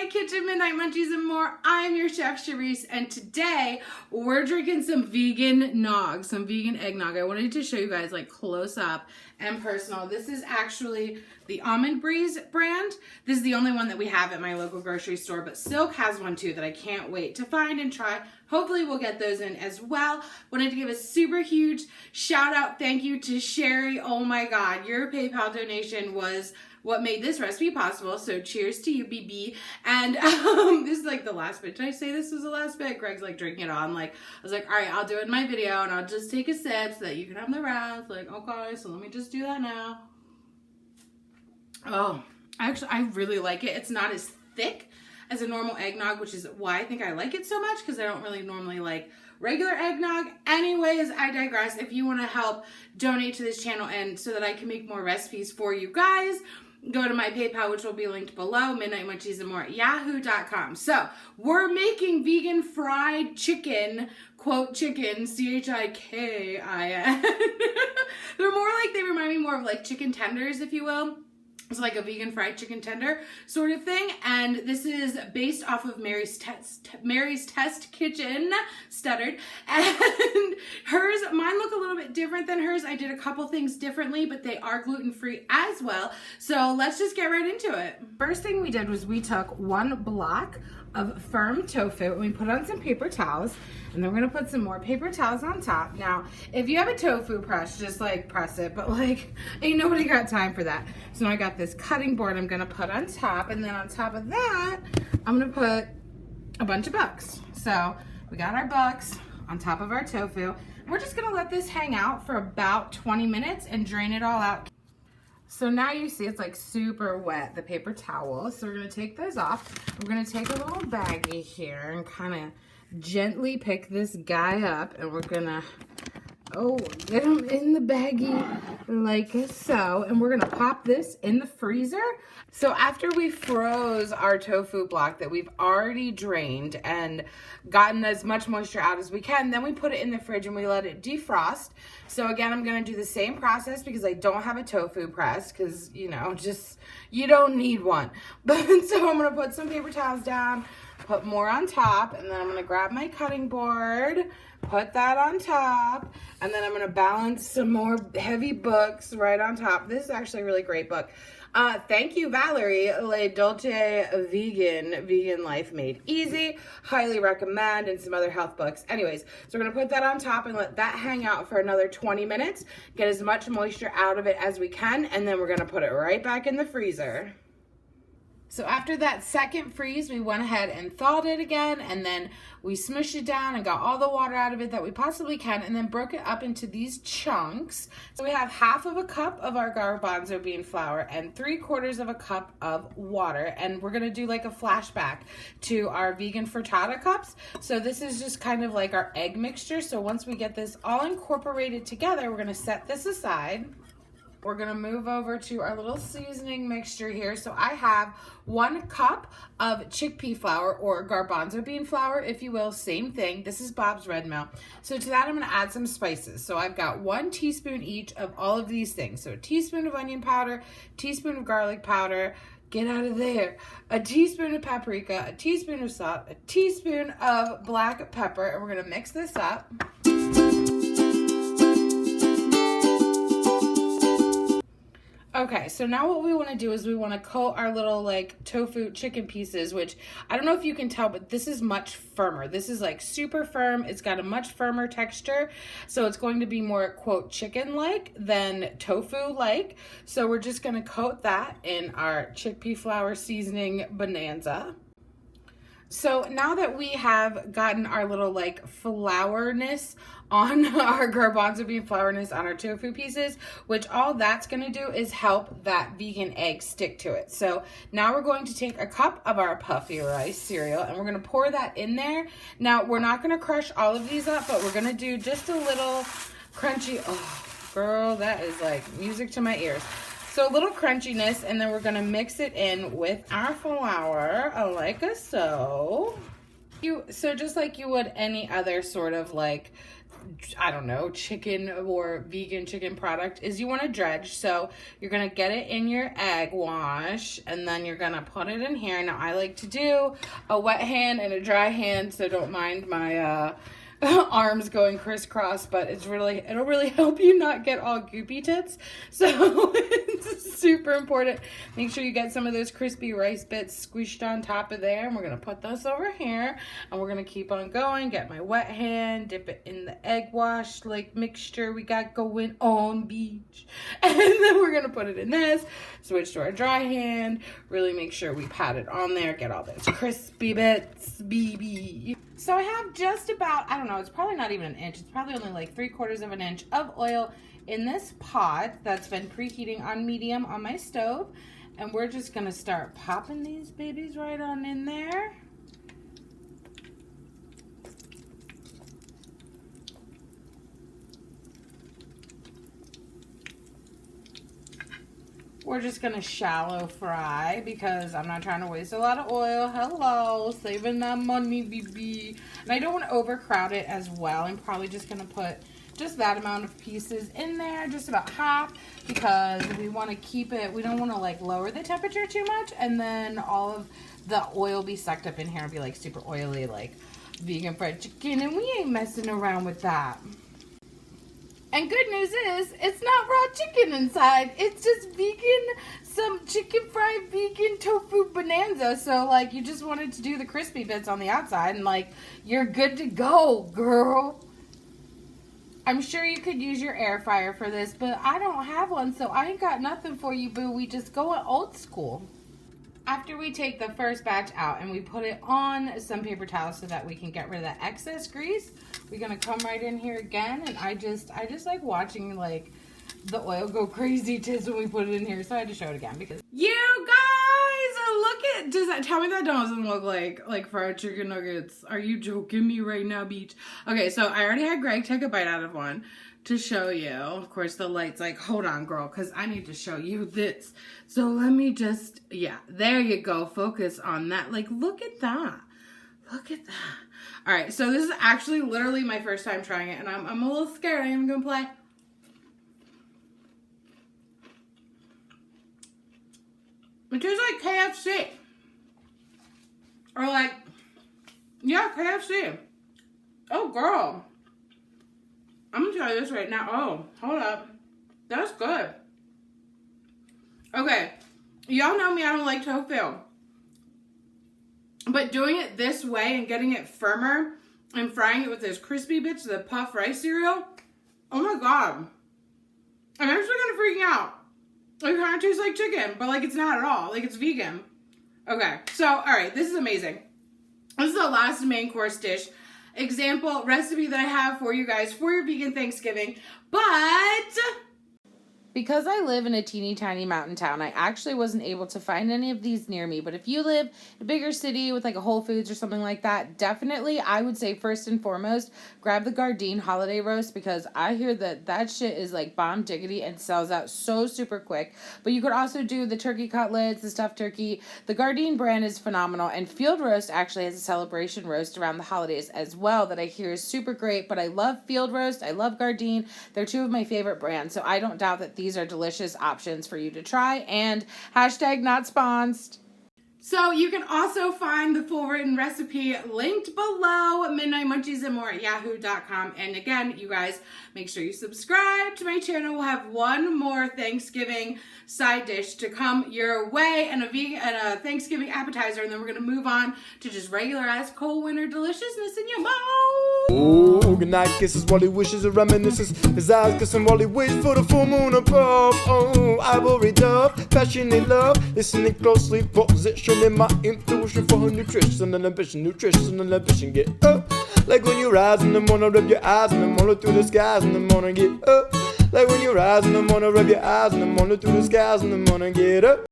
my kitchen, Midnight Munchies and more. I'm your chef, Charisse, and today we're drinking some vegan nog, some vegan eggnog. I wanted to show you guys like close up and personal. This is actually the Almond Breeze brand. This is the only one that we have at my local grocery store, but Silk has one too that I can't wait to find and try. Hopefully we'll get those in as well. Wanted to give a super huge shout out, thank you to Sherry. Oh my God, your PayPal donation was what made this recipe possible. So cheers to you, BB. And this is like the last bit. Did I say this was the last bit? Greg's like drinking it all. I'm like, I was like, all right, I'll do it in my video and I'll just take a sip so that you can have the rest. Like, okay, so let me just do that now. Oh, actually, I really like it. It's not as thick as a normal eggnog, which is why I think I like it so much, because I don't really normally like regular eggnog. Anyways, I digress. If you want to help donate to this channel and so that I can make more recipes for you guys, go to my PayPal, which will be linked below, Midnight Munchies and more at yahoo.com. So we're making vegan fried chicken, quote chicken, C-H-I-K-I-N. They're more like, they remind me more of like chicken tenders, if you will. It's like a vegan fried chicken tender sort of thing. And this is based off of Mary's Test Kitchen, stuttered. And hers, mine look a little bit different than hers. I did a couple things differently, but they are gluten-free as well. So let's just get right into it. First thing we did was we took one block of firm tofu and we put on some paper towels, and then we're gonna put some more paper towels on top. Now, if you have a tofu press, just like press it, but like ain't nobody got time for that. So now I got this cutting board I'm gonna put on top, and then on top of that, I'm gonna put a bunch of bucks. So we got our bucks on top of our tofu. We're just gonna let this hang out for about 20 minutes and drain it all out. So now you see it's like super wet, the paper towel. So we're gonna take those off. We're gonna take a little baggie here and kind of gently pick this guy up, and we're gonna, get him in the baggie like so. And we're gonna pop this in the freezer. So after we froze our tofu block that we've already drained and gotten as much moisture out as we can, then we put it in the fridge and we let it defrost. So again, I'm gonna do the same process because I don't have a tofu press, because you know, just, you don't need one. But so I'm gonna put some paper towels down, put more on top, and then I'm gonna grab my cutting board, put that on top, and then I'm gonna balance some more heavy books right on top. This is actually a really great book. Thank you, Valerie, Le Dolce Vegan Life Made Easy. Highly recommend, and some other health books. Anyways, so we're gonna put that on top and let that hang out for another 20 minutes, get as much moisture out of it as we can, and then we're gonna put it right back in the freezer. So after that second freeze, we went ahead and thawed it again, and then we smushed it down and got all the water out of it that we possibly can, and then broke it up into these chunks. So we have half of a cup of our garbanzo bean flour and 3/4 of a cup of water, and we're gonna do like a flashback to our vegan frittata cups. So this is just kind of like our egg mixture. So once we get this all incorporated together, we're gonna set this aside. We're gonna move over to our little seasoning mixture here. So I have 1 cup of chickpea flour, or garbanzo bean flour, if you will, same thing. This is Bob's Red Mill. So to that, I'm gonna add some spices. So I've got 1 teaspoon each of all of these things. So a teaspoon of onion powder, teaspoon of garlic powder, get out of there, a teaspoon of paprika, a teaspoon of salt, a teaspoon of black pepper, and we're gonna mix this up. Okay, so now what we want to do is we want to coat our little like tofu chicken pieces, which I don't know if you can tell, but this is much firmer. This is like super firm. It's got a much firmer texture. So it's going to be more, quote, chicken-like than tofu-like. So we're just going to coat that in our chickpea flour seasoning bonanza. So now that we have gotten our little like flourness on our garbanzo bean flourness on our tofu pieces, which all that's gonna do is help that vegan egg stick to it. So now we're going to take a cup of our puffy rice cereal and we're gonna pour that in there. Now we're not gonna crush all of these up, but we're gonna do just a little crunchy. Oh girl, that is like music to my ears. So a little crunchiness, and then we're gonna mix it in with our flour, like so. So just like you would any other sort of like I don't know, chicken or vegan chicken product is you want to dredge. So you're going to get it in your egg wash and then you're going to put it in here. Now I like to do a wet hand and a dry hand, so don't mind my arms going crisscross, but it'll really help you not get all goopy tits. So it's super important. Make sure you get some of those crispy rice bits squished on top of there, and we're gonna put this over here and we're gonna keep on going. Get my wet hand, dip it in the egg wash like mixture we got going on beach, and then we're gonna put it in this, switch to our dry hand, really make sure we pat it on there, get all those crispy bits, BB. So I have just about, I don't know, it's probably not even an inch. It's probably only like 3/4 of an inch of oil in this pot that's been preheating on medium on my stove. And we're just gonna start popping these babies right on in there. We're just gonna shallow fry because I'm not trying to waste a lot of oil. Hello, saving that money, baby. And I don't want to overcrowd it as well. I'm probably just gonna put just that amount of pieces in there, just about half, because we want to keep it, we don't want to like lower the temperature too much and then all of the oil be sucked up in here and be like super oily like vegan fried chicken, and we ain't messing around with that. And good news is, it's not raw chicken inside. It's just vegan, some chicken fried vegan tofu bonanza. So, like, you just wanted to do the crispy bits on the outside and, like, you're good to go, girl. I'm sure you could use your air fryer for this, but I don't have one, so I ain't got nothing for you, boo. We just go old school. After we take the first batch out and we put it on some paper towels so that we can get rid of the excess grease, we're gonna come right in here again, and I just like watching like the oil go crazy when we put it in here, so I had to show it again because you guys look at tell me that doesn't look like fried chicken nuggets. Are you joking me right now, beach? Okay, so I already had Greg take a bite out of one to show you. Of course, the light's like, hold on, girl, because I need to show you this. So let me just, yeah, there you go. Focus on that. Like, look at that. Look at that. All right, so this is actually literally my first time trying it, and I'm a little scared. I am going to play. It tastes like KFC. Or like, yeah, KFC. Oh, girl. I'm gonna tell you this right now. Oh, hold up. That's good. Okay. Y'all know me, I don't like tofu. But doing it this way and getting it firmer and frying it with those crispy bits of the puff rice cereal, oh my god. I'm actually kind of freaking out. It kind of tastes like chicken, but like it's not at all. Like it's vegan. Okay, so alright, this is amazing. This is the last main course dish. Example recipe that I have for you guys for your vegan Thanksgiving, but because I live in a teeny tiny mountain town, I actually wasn't able to find any of these near me. But if you live in a bigger city with like a Whole Foods or something like that, definitely I would say first and foremost, grab the Gardein holiday roast, because I hear that shit is like bomb diggity and sells out so super quick. But you could also do the turkey cutlets, the stuffed turkey. The Gardein brand is phenomenal, and Field Roast actually has a celebration roast around the holidays as well that I hear is super great. But I love Field Roast. I love Gardein. They're two of my favorite brands, so I don't doubt that these are delicious options for you to try. And hashtag not sponsored. So you can also find the full written recipe linked below, Midnight Munchies and More at yahoo.com. And again, you guys, make sure you subscribe to my channel. We'll have one more Thanksgiving side dish to come your way, and a vegan and a Thanksgiving appetizer, and then we're gonna move on to just regular ass cold winter deliciousness in your mouth. Oh, good night kisses while he wishes and reminisces. His eyes kissing while he waits for the full moon above. Oh, ivory dove, passionate love, listening closely, positioning my intuition for her nutrition and ambition, get up. Like when you rise in the morning, rub your eyes in the morning through the skies in the morning, get up. Like when you rise in the morning, rub your eyes in the morning through the skies in the morning, get up.